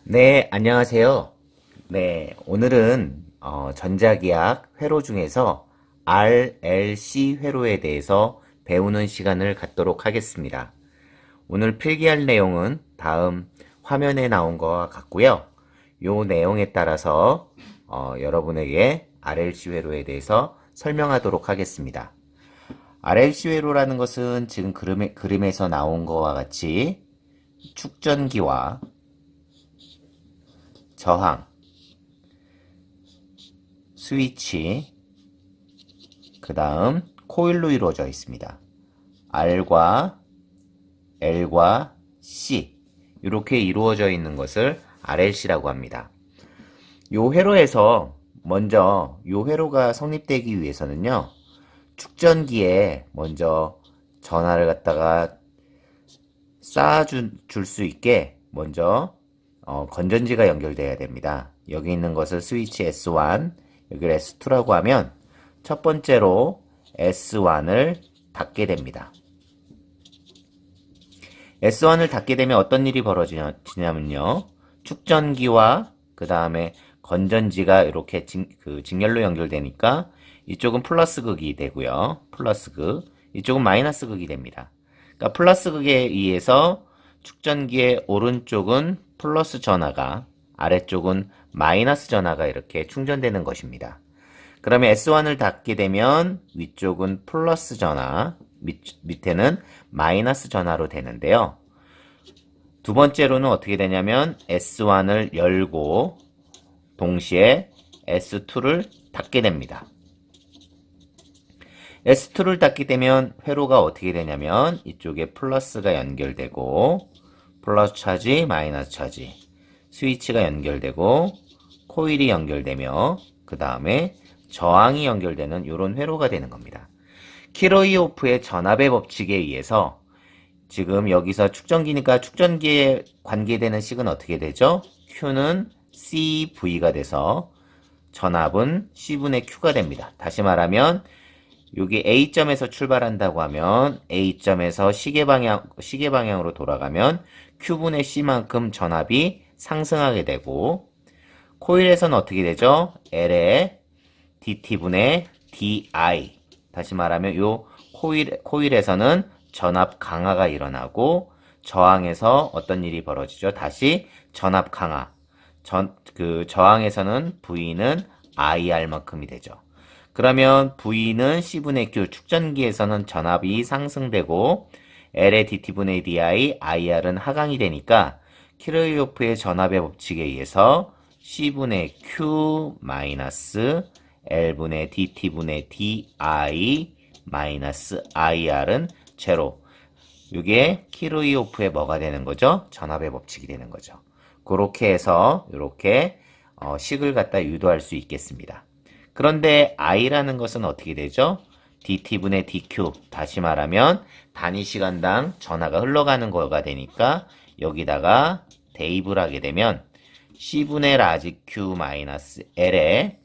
네, 안녕하세요. 네, 오늘은 전자기학 회로 중에서 RLC 회로에 대해서 배우는 시간을 갖도록 하겠습니다. 오늘 필기할 내용은 다음 화면에 나온 것과 같고요. 요 내용에 따라서 여러분에게 RLC 회로에 대해서 설명하도록 하겠습니다. RLC 회로라는 것은 지금 그림에서 나온 것과 같이 축전기와 저항, 스위치, 그 다음 코일로 이루어져 있습니다. R과 L과 C 이렇게 이루어져 있는 것을 RLC라고 합니다. 요 회로에서 먼저 요 회로가 성립되기 위해서는요. 축전기에 먼저 전하를 갖다가 쌓아줄 수 있게 먼저 건전지가 연결돼야 됩니다. 여기 있는 것을 스위치 S1, 여기를 S2라고 하면 첫 번째로 S1을 닫게 됩니다. S1을 닫게 되면 어떤 일이 벌어지냐면요. 축전기와 그 다음에 건전지가 이렇게 직렬로 연결되니까 이쪽은 플러스 극이 되고요. 플러스 극. 이쪽은 마이너스 극이 됩니다. 그러니까 플러스 극에 의해서 축전기의 오른쪽은 플러스 전하가 아래쪽은 마이너스 전하가 이렇게 충전되는 것입니다. 그러면 S1을 닫게 되면 위쪽은 플러스 전하, 밑에는 마이너스 전하로 되는데요. 두 번째로는 어떻게 되냐면 S1을 열고 동시에 S2를 닫게 됩니다. S2를 닫게 되면 회로가 어떻게 되냐면 이쪽에 플러스가 연결되고 플러스 차지, 마이너스 차지, 스위치가 연결되고 코일이 연결되며 그 다음에 저항이 연결되는 이런 회로가 되는 겁니다. 키로이호프의 전압의 법칙에 의해서 지금 여기서 축전기니까 축전기에 관계되는 식은 어떻게 되죠? Q는 CV가 돼서 전압은 C분의 Q가 됩니다. 다시 말하면 여기 A점에서 출발한다고 하면 A점에서 시계방향으로 돌아가면 Q분의 C만큼 전압이 상승하게 되고 코일에서는 어떻게 되죠? L의 DT분의 DI 다시 말하면 요 코일에서는 전압 강화가 일어나고 저항에서 어떤 일이 벌어지죠? 다시 전압 강화 저항에서는 V는 IR만큼이 되죠. 그러면 V는 C분의 Q, 축전기에서는 전압이 상승되고 L의 DT분의 DI, IR은 하강이 되니까 키르호프의 전압의 법칙에 의해서 C분의 Q 마이너스 L분의 DT분의 DI 마이너스 IR은 제로. 이게 키르호프의 뭐가 되는 거죠? 전압의 법칙이 되는 거죠. 그렇게 해서 이렇게 식을 갖다 유도할 수 있겠습니다. 그런데 I라는 것은 어떻게 되죠? DT분의 DQ. 다시 말하면 단위 시간당 전하가 흘러가는 거가 되니까 여기다가 대입을 하게 되면 C분의 라지 Q 마이너스 L에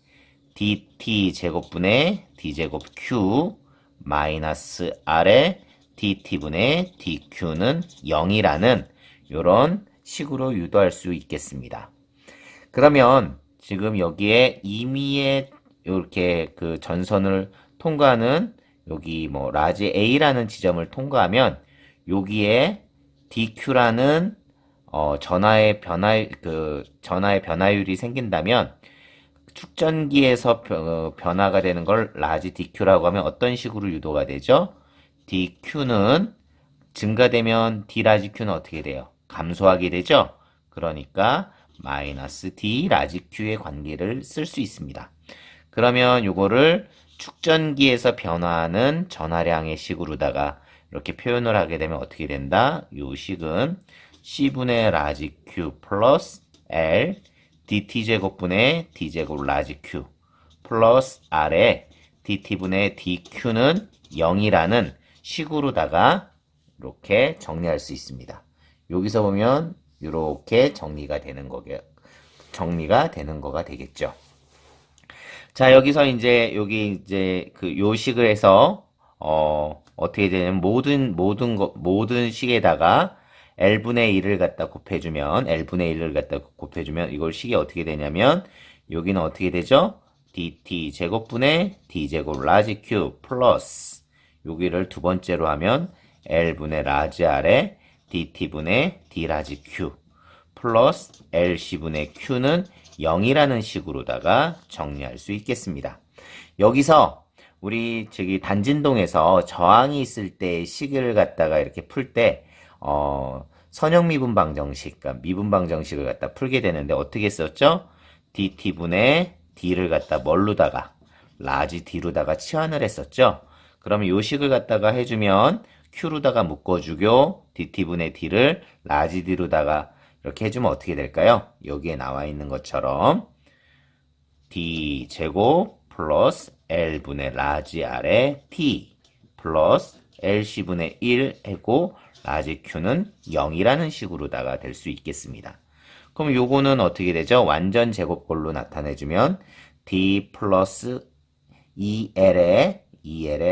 DT 제곱분의 D제곱 Q 마이너스 R에 DT분의 DQ는 0이라는 이런 식으로 유도할 수 있겠습니다. 그러면 지금 여기에 임의의 이렇게 그 전선을 통과하는 여기 뭐 라지 A라는 지점을 통과하면 여기에 DQ라는 전하의 변화율이 생긴다면 축전기에서 변화가 되는 걸 라지 DQ라고 하면 어떤 식으로 유도가 되죠? DQ는 증가되면 D 라지 Q는 어떻게 돼요? 감소하게 되죠? 그러니까 마이너스 D 라지 Q의 관계를 쓸 수 있습니다. 그러면 요거를 축전기에서 변화하는 전하량의 식으로다가 이렇게 표현을 하게 되면 어떻게 된다? 요 식은 C분의 라지 Q 플러스 L DT제곱분의 D제곱 라지 Q 플러스 R에 DT분의 DQ는 0이라는 식으로다가 이렇게 정리할 수 있습니다. 여기서 보면 이렇게 정리가 되는 거가 되겠죠. 자, 여기서 이제 여기 이제 그 요식을 해서 어떻게 되냐면 모든 식에다가 L분의 1을 갖다 곱해주면, L분의 1을 갖다 곱해주면, 이걸 식이 어떻게 되냐면, 여기는 어떻게 되죠? dt 제곱분의 d제곱 라지 q 플러스, 여기를 두 번째로 하면, L분의 라지 R에 dt분의 d 라지 q 플러스 LC분의 q는 0이라는 식으로다가 정리할 수 있겠습니다. 여기서 우리 저기 단진동에서 저항이 있을 때 식을 갖다가 이렇게 풀 때 선형 미분방 정식, 그러니까 미분방 정식을 갖다 풀게 되는데 어떻게 썼죠? dt분의 d를 갖다 뭘로다가 라지 d로다가 치환을 했었죠. 그러면 요 식을 갖다가 해주면 q로다가 묶어주고 dt분의 d를 라지 d로다가 이렇게 해주면 어떻게 될까요? 여기에 나와 있는 것처럼 d 제곱 플러스 L분의 라지 R에 t 플러스 LC분의 1 하고 라지 Q는 0이라는 식으로다가 될 수 있겠습니다. 그럼 요거는 어떻게 되죠? 완전 제곱꼴로 나타내주면 d 플러스 2L의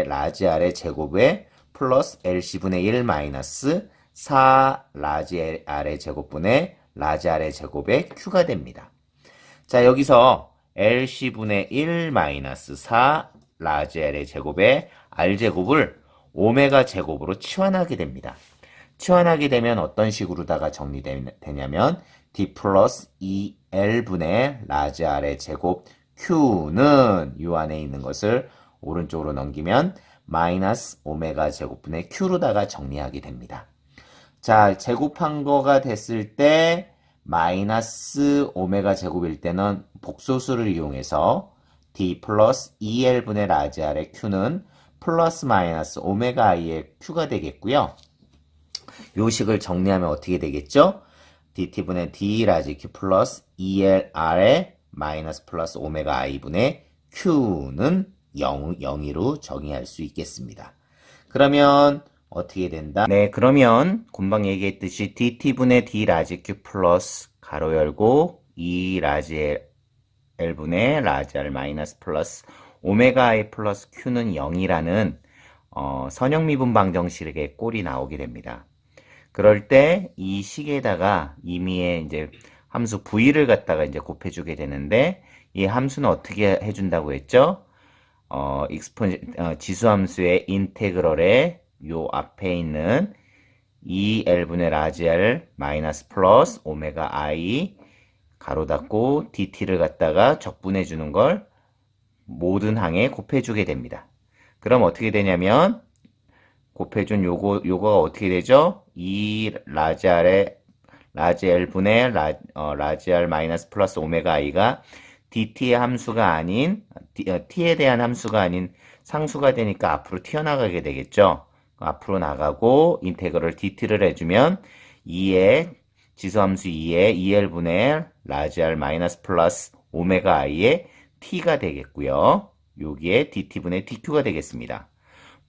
라지 R의 제곱에 플러스 LC분의 1 마이너스 4 라지 R의 제곱분의 라지 R의 제곱에 Q가 됩니다. 자, 여기서 LC분의 1 마이너스 4 라지 L의 제곱에 R제곱을 오메가 제곱으로 치환하게 됩니다. 치환하게 되면 어떤 식으로다가 정리되냐면 D 플러스 2L분의 라지 R의 제곱 Q는 이 안에 있는 것을 오른쪽으로 넘기면 마이너스 오메가 제곱분의 Q로다가 정리하게 됩니다. 자, 제곱한 거가 됐을 때 마이너스 오메가 제곱일 때는 복소수를 이용해서 D 플러스 2L분의 라지 R의 Q는 플러스 마이너스 오메가 I의 Q가 되겠고요. 요 식을 정리하면 어떻게 되겠죠? DT분의 D 라지 Q 플러스 2L R의 마이너스 플러스 오메가 I분의 Q는 0으로 정의할 수 있겠습니다. 그러면 어떻게 된다? 네, 그러면 금방 얘기했듯이 dt분의 d 라지 q 플러스 가로 열고 2 라지 l분의 라지 r 마이너스 플러스 오메가 i 플러스 q는 0이라는 선형 미분방 정식의 꼴이 나오게 됩니다. 그럴 때 이 식에다가 임의의 이제 함수 v를 갖다가 이제 곱해주게 되는데 이 함수는 어떻게 해준다고 했죠? 지수함수의 인테그럴에 요 앞에 있는 2L분의 라지 R 마이너스 플러스 오메가 I 가로 닫고 dt를 갖다가 적분해 주는 걸 모든 항에 곱해 주게 됩니다. 그럼 어떻게 되냐면 곱해준 요거가 어떻게 되죠? 2 라지 R의 라지 L분의 라지 R 마이너스 플러스 오메가 I가 dt의 함수가 아닌 t에 대한 함수가 아닌 상수가 되니까 앞으로 튀어나가게 되겠죠. 앞으로 나가고 인테그럴 dt를 해주면 2의 지수함수 2의 2L분의 라지 R 마이너스 플러스 오메가 I의 t가 되겠고요. 여기에 dt분의 dq가 되겠습니다.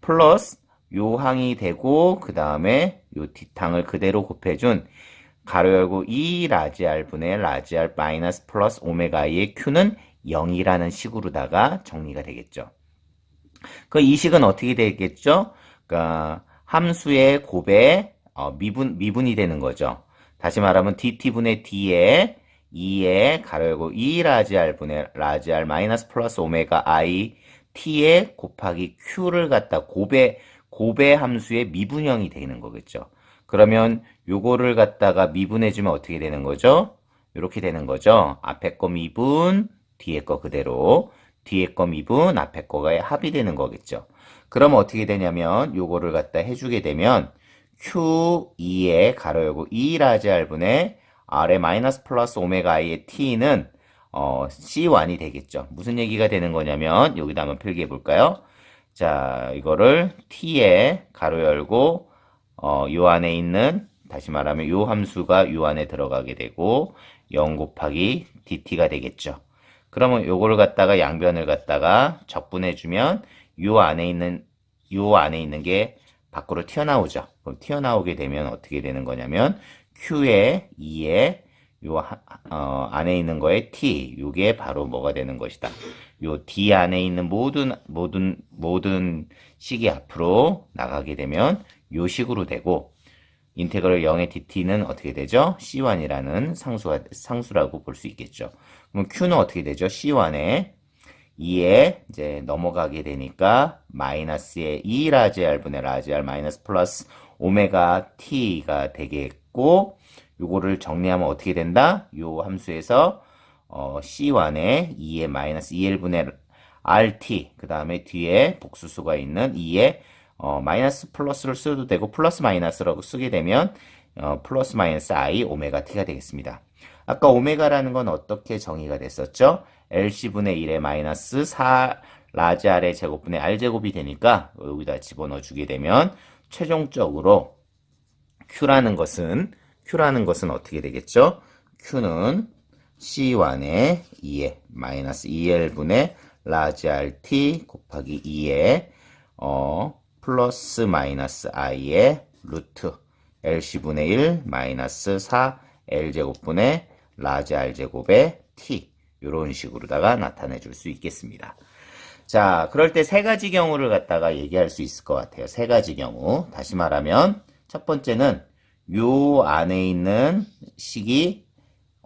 플러스 요 항이 되고 그 다음에 요 뒷항을 그대로 곱해준 가로 열고 2 라지 R분의 라지 R 마이너스 플러스 오메가 I의 q는 0이라는 식으로다가 정리가 되겠죠. 그 이 식은 어떻게 되겠죠? 그러니까 함수의 곱에 미분이 되는 거죠. 다시 말하면 dt분의 d에 2에 가로 열고 2 라지 R분의 라지 R 마이너스 플러스 오메가 I t에 곱하기 q를 갖다 곱의 함수의 미분형이 되는 거겠죠. 그러면 요거를 갖다가 미분해주면 어떻게 되는 거죠? 이렇게 되는 거죠. 앞에 거 미분, 뒤에 거 그대로, 뒤에 거 미분, 앞에 거가 합이 되는 거겠죠. 그럼 어떻게 되냐면 요거를 갖다 해주게 되면 Q2에 가로 열고 2 라지 R분의 R의 마이너스 플러스 오메가 I의 T는 C1이 되겠죠. 무슨 얘기가 되는 거냐면 여기다 한번 필기해 볼까요? 자, 이거를 T에 가로 열고 요 안에 있는 다시 말하면 요 함수가 요 안에 들어가게 되고 0 곱하기 dt가 되겠죠. 그러면 요거를 갖다가 양변을 갖다가 적분해 주면 요 안에 있는 게 밖으로 튀어나오죠. 그럼 튀어나오게 되면 어떻게 되는 거냐면 q에 2에 요 안에 있는 거에 t 요게 바로 뭐가 되는 것이다. 요 d 안에 있는 모든 식이 앞으로 나가게 되면 요 식으로 되고 인테그럴 0의 dt는 어떻게 되죠? C1이라는 상수라고 볼 수 있겠죠. 그럼 Q는 어떻게 되죠? C1에 2에 이제 넘어가게 되니까 마이너스의 2 라지 R분의 라지 R 마이너스 플러스 오메가 T가 되겠고, 요거를 정리하면 어떻게 된다? 요 함수에서 C1에 2에 마이너스 2L분의 RT, 그 다음에 뒤에 복수수가 있는 2에 마이너스 플러스를 써도 되고 플러스 마이너스라고 쓰게 되면 플러스 마이너스 I 오메가 T가 되겠습니다. 아까 오메가라는 건 어떻게 정의가 됐었죠? LC분의 1에 마이너스 4 라지 R의 제곱분의 R제곱이 되니까 여기다 집어넣어 주게 되면 최종적으로 Q라는 것은 어떻게 되겠죠? Q는 C1에 2에 마이너스 2L분의 라지 RT 곱하기 2에 플러스 마이너스 I의 루트 LC분의 1 마이너스 4 L제곱분의 라지 R제곱의 T, 이런 식으로다가 나타내 줄 수 있겠습니다. 자, 그럴 때 세 가지 경우를 갖다가 얘기할 수 있을 것 같아요. 세 가지 경우. 다시 말하면 첫 번째는 요 안에 있는 식이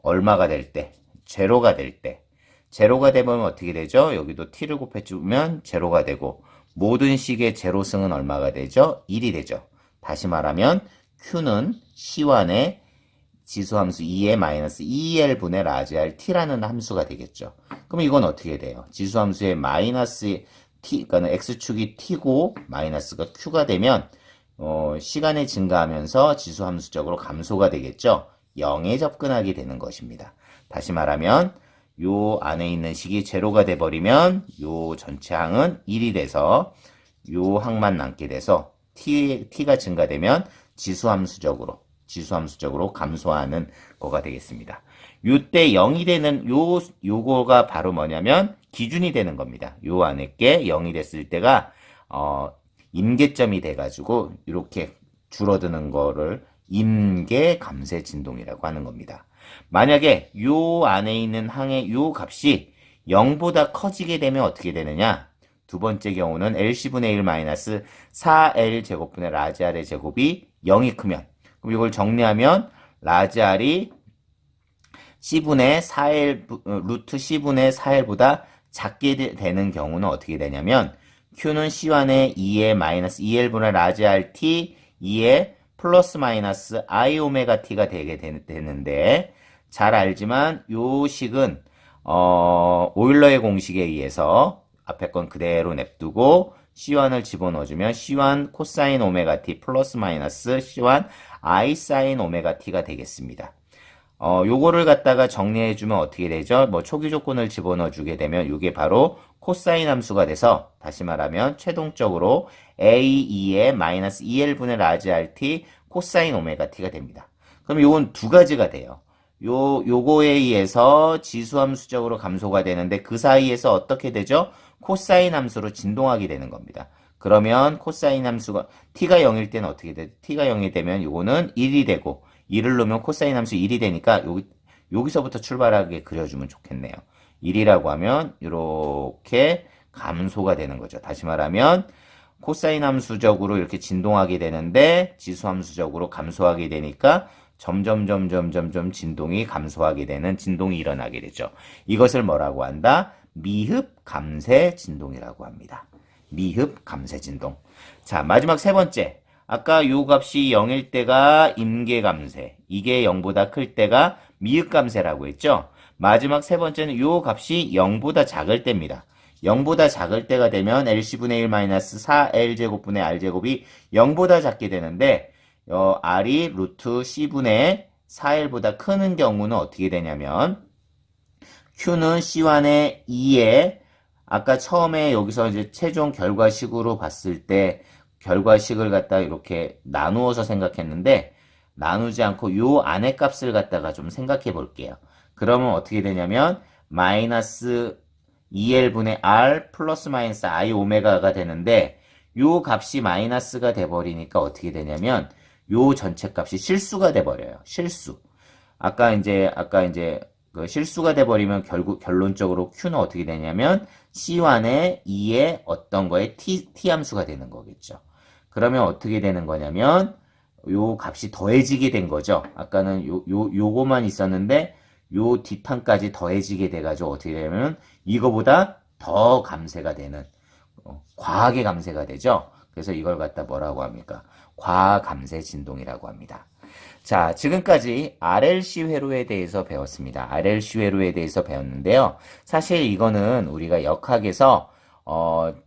얼마가 될 때, 제로가 될 때, 제로가 되면 어떻게 되죠? 여기도 t를 곱해주면 제로가 되고, 모든 식의 제로승은 얼마가 되죠? 1이 되죠. 다시 말하면 q는 C1의 지수함수 2의 마이너스 2L분의 라지 R t라는 함수가 되겠죠. 그럼 이건 어떻게 돼요? 지수함수의 마이너스 t, 그러니까 x축이 t고 마이너스가 q가 되면 시간이 증가하면서 지수함수적으로 감소가 되겠죠. 0에 접근하게 되는 것입니다. 다시 말하면 요 안에 있는 식이 제로가 돼버리면 요 전체 항은 1이 돼서 요 항만 남게 돼서 t가 증가되면 지수함수적으로 감소하는 거가 되겠습니다. 요때 0이 되는 요거가 바로 뭐냐면 기준이 되는 겁니다. 요 안에 게 0이 됐을 때가 임계점이 돼가지고 이렇게 줄어드는 거를 임계감쇄 진동이라고 하는 겁니다. 만약에 요 안에 있는 항의 요 값이 0보다 커지게 되면 어떻게 되느냐? 두 번째 경우는 LC분의 1 마이너스 4L 제곱분의 라지 R의 제곱이 0이 크면, 그럼 이걸 정리하면 라지 R이 C분의 4L, 루트 C분의 4L보다 작게 되는 경우는 어떻게 되냐면 Q는 C1의 2의 마이너스 2L분의 라지 RT 2의 플러스 마이너스 I 오메가 T가 되게 되는데, 잘 알지만 요 식은 오일러의 공식에 의해서 앞에 건 그대로 냅두고 C1을 집어넣어주면 C1 코사인 오메가 T 플러스 마이너스 C1 I 사인 오메가 T가 되겠습니다. 요거를 갖다가 정리해주면 어떻게 되죠? 뭐 초기 조건을 집어넣어주게 되면 이게 바로 코사인 함수가 돼서, 다시 말하면 최종적으로 A2의 마이너스 2L분의 라지 RT 코사인 오메가 T가 됩니다. 그럼 요건 두 가지가 돼요. 요거에 의해서 지수함수적으로 감소가 되는데 그 사이에서 어떻게 되죠? 코사인 함수로 진동하게 되는 겁니다. 그러면 코사인 함수가 t가 0일 때는 어떻게 돼? t가 0이 되면 요거는 1이 되고, 1을 놓으면 코사인 함수 1이 되니까 여기서부터 출발하게 그려주면 좋겠네요. 1이라고 하면 이렇게 감소가 되는 거죠. 다시 말하면 코사인 함수적으로 이렇게 진동하게 되는데 지수 함수적으로 감소하게 되니까 점점 진동이 감소하게 되는 진동이 일어나게 되죠. 이것을 뭐라고 한다? 미흡 감쇄 진동이라고 합니다. 미흡 감쇄 진동. 자, 마지막 세 번째. 아까 요 값이 0일 때가 임계 감쇄, 이게 0보다 클 때가 미흡 감쇄라고 했죠. 마지막 세 번째는 요 값이 0보다 작을 때입니다. 0보다 작을 때가 되면 LC분의 1 마이너스 4L제곱분의 R제곱이 0보다 작게 되는데, R이 루트 C분의 4L보다 크는 경우는 어떻게 되냐면, Q는 C1의 2에, 아까 처음에 여기서 이제 최종 결과식으로 봤을 때, 결과식을 갖다가 이렇게 나누어서 생각했는데, 나누지 않고 요 안의 값을 갖다가 좀 생각해 볼게요. 그러면 어떻게 되냐면, 마이너스 2L분의 R 플러스 마이너스 I 오메가가 되는데, 요 값이 마이너스가 돼버리니까 어떻게 되냐면, 요 전체 값이 실수가 돼버려요. 실수. 아까 이제 그 실수가 돼버리면 결론적으로 Q는 어떻게 되냐면, C1의 2의 어떤 거에 T 함수가 되는 거겠죠. 그러면 어떻게 되는 거냐면, 요 값이 더해지게 된 거죠. 아까는 요거만 있었는데 요 뒷판까지 더해지게 돼가지고 어떻게 되냐면 이거보다 더 감쇄가 되는 과하게 감쇄가 되죠. 그래서 이걸 갖다 뭐라고 합니까? 과감쇄 진동이라고 합니다. 자, 지금까지 RLC 회로에 대해서 배웠습니다. RLC 회로에 대해서 배웠는데요. 사실 이거는 우리가 역학에서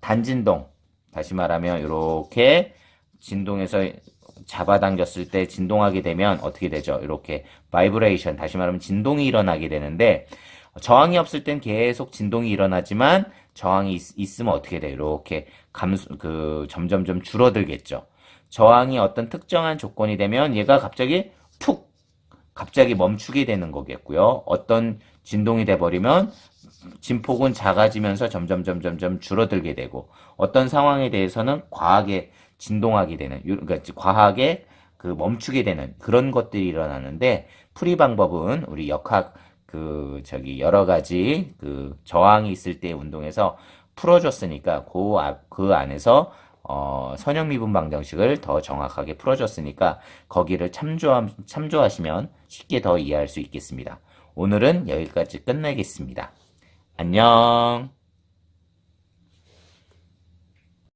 단진동, 다시 말하면 이렇게 진동에서 잡아당겼을 때 진동하게 되면 어떻게 되죠? 이렇게 바이브레이션, 다시 말하면 진동이 일어나게 되는데 저항이 없을 땐 계속 진동이 일어나지만 저항이 있으면 어떻게 돼요? 이렇게 점점점 줄어들겠죠. 저항이 어떤 특정한 조건이 되면 얘가 갑자기 멈추게 되는 거겠고요. 어떤 진동이 돼버리면 진폭은 작아지면서 점점 줄어들게 되고 어떤 상황에 대해서는 과하게 진동하게 되는, 그러니까 과하게 멈추게 되는 그런 것들이 일어나는데 풀이 방법은 우리 역학 여러 가지 저항이 있을 때 운동에서 풀어줬으니까 그 안에서 선형미분 방정식을 더 정확하게 풀어줬으니까 거기를 참조하시면 쉽게 더 이해할 수 있겠습니다. 오늘은 여기까지 끝내겠습니다. 안녕.